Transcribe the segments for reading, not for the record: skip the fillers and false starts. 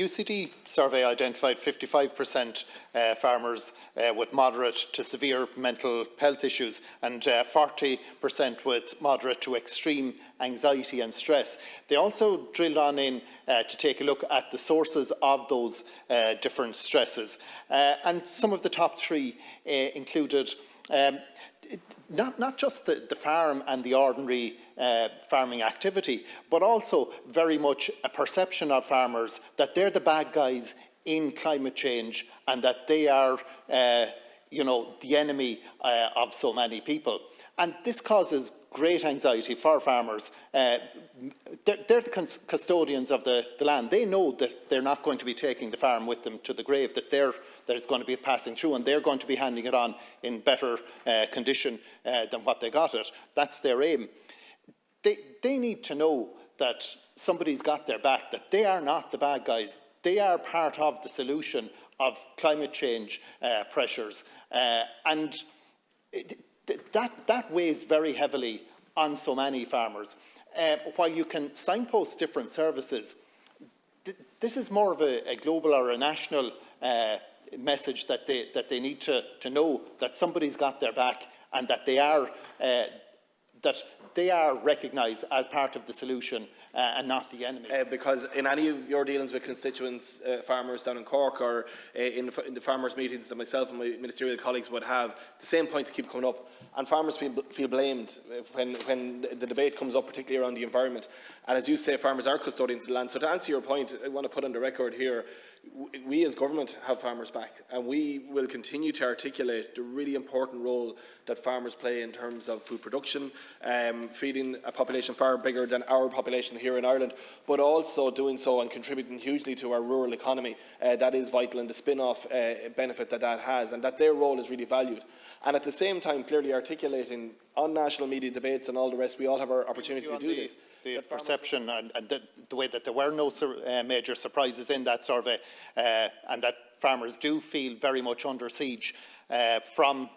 UCD survey identified 55% farmers with moderate to severe mental health issues and 40% with moderate to extreme anxiety and stress. They also drilled on in to take a look at the sources of those different stresses. And some of the top three included not just the farm and the ordinary farming activity, but also very much a perception of farmers that they're the bad guys in climate change and that they are, the enemy of so many people. And this causes great anxiety for farmers. They're the custodians of the land. They know that they're not going to be taking the farm with them to the grave, that it's going to be passing through, and they're going to be handing it on in better condition than what they got it. That's their aim. They need to know that somebody's got their back, that they are not the bad guys. They are part of the solution of climate change pressures. And that weighs very heavily on so many farmers. While you can signpost different services, this is more of a global or a national message that they need to know that somebody's got their back and that they are recognised as part of the solution and not the enemy. Because in any of your dealings with constituents, farmers down in Cork, or in the farmers' meetings that myself and my ministerial colleagues would have, the same points keep coming up, and farmers feel blamed when the debate comes up, particularly around the environment. And as you say, farmers are custodians of the land. So to answer your point, I want to put on the record here, we as government have farmers back, and we will continue to articulate the really important role that farmers play in terms of food production, feeding a population far bigger than our population here in Ireland, but also doing so and contributing hugely to our rural economy. That is vital, and the spin-off benefit that has, and that their role is really valued. And at the same time, clearly articulating on national media debates and all the rest, we all have our opportunity to do this. The perception and the way that there were no major surprises in that survey, and that farmers do feel very much under siege from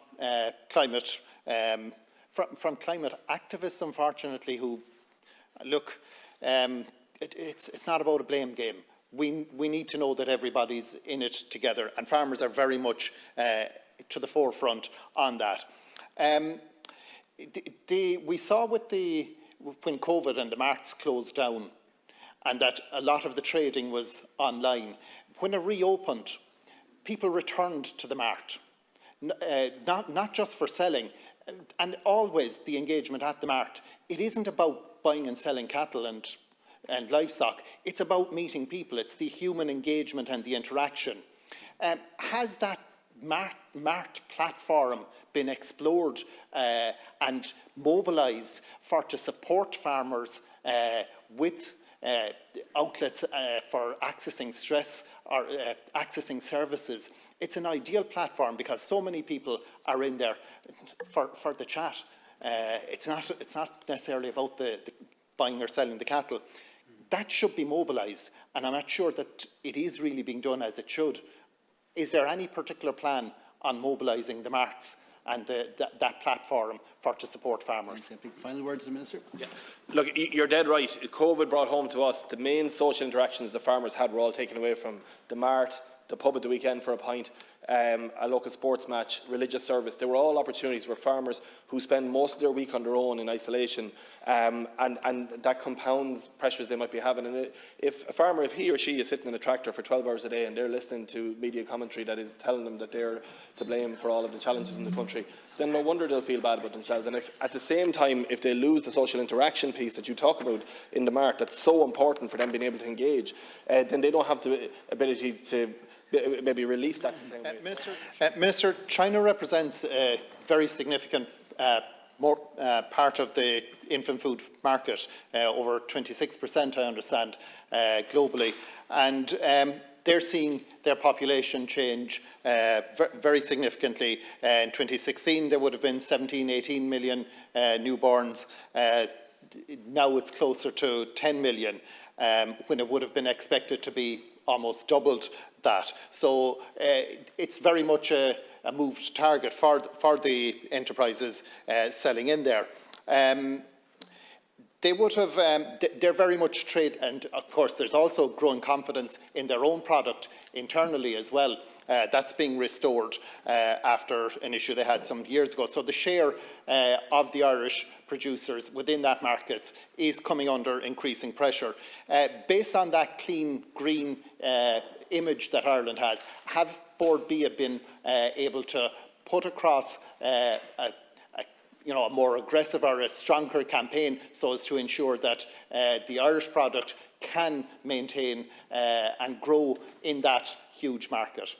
climate activists, unfortunately, who look. It's not about a blame game. We need to know that everybody's in it together, and farmers are very much to the forefront on that. We saw when COVID and the marts closed down, and that a lot of the trading was online. When it reopened, people returned to the mart, not just for selling, and always the engagement at the mart. It isn't about buying and selling cattle and livestock. It's about meeting people. It's the human engagement and the interaction. Has that mart platform been explored and mobilised to support farmers with outlets for accessing stress or accessing services? It's an ideal platform because so many people are in there for the chat. It's not necessarily about the buying or selling the cattle. That should be mobilised, and I'm not sure that it is really being done as it should. Is there any particular plan on mobilising the marts and that platform to support farmers? Final word to the Minister. Yeah. Look, you're dead right. COVID brought home to us the main social interactions the farmers had were all taken away from the mart, the pub at the weekend for a pint, a local sports match, religious service. They were all opportunities where farmers who spend most of their week on their own in isolation, and that compounds pressures they might be having. And if a farmer, if he or she is sitting in a tractor for 12 hours a day and they're listening to media commentary that is telling them that they're to blame for all of the challenges in the country, then no wonder they'll feel bad about themselves. And if, at the same time, if they lose the social interaction piece that you talk about in the mart, that's so important for them being able to engage, then they don't have the ability to maybe release that the same way. Minister, China represents a very significant part of the infant food market, over 26%, I understand, globally, and they're seeing their population change very significantly. In 2016, there would have been 17, 18 million newborns. Now it's closer to 10 million, when it would have been expected to be almost doubled that. So it's very much a moved target for the enterprises selling in there. they would have, they're very much trade, and of course there's also growing confidence in their own product internally as well. That's being restored after an issue they had some years ago. So the share of the Irish producers within that market is coming under increasing pressure. Based on that clean, green image that Ireland has, have Board Bia been able to put across a more aggressive or a stronger campaign so as to ensure that the Irish product can maintain and grow in that huge market?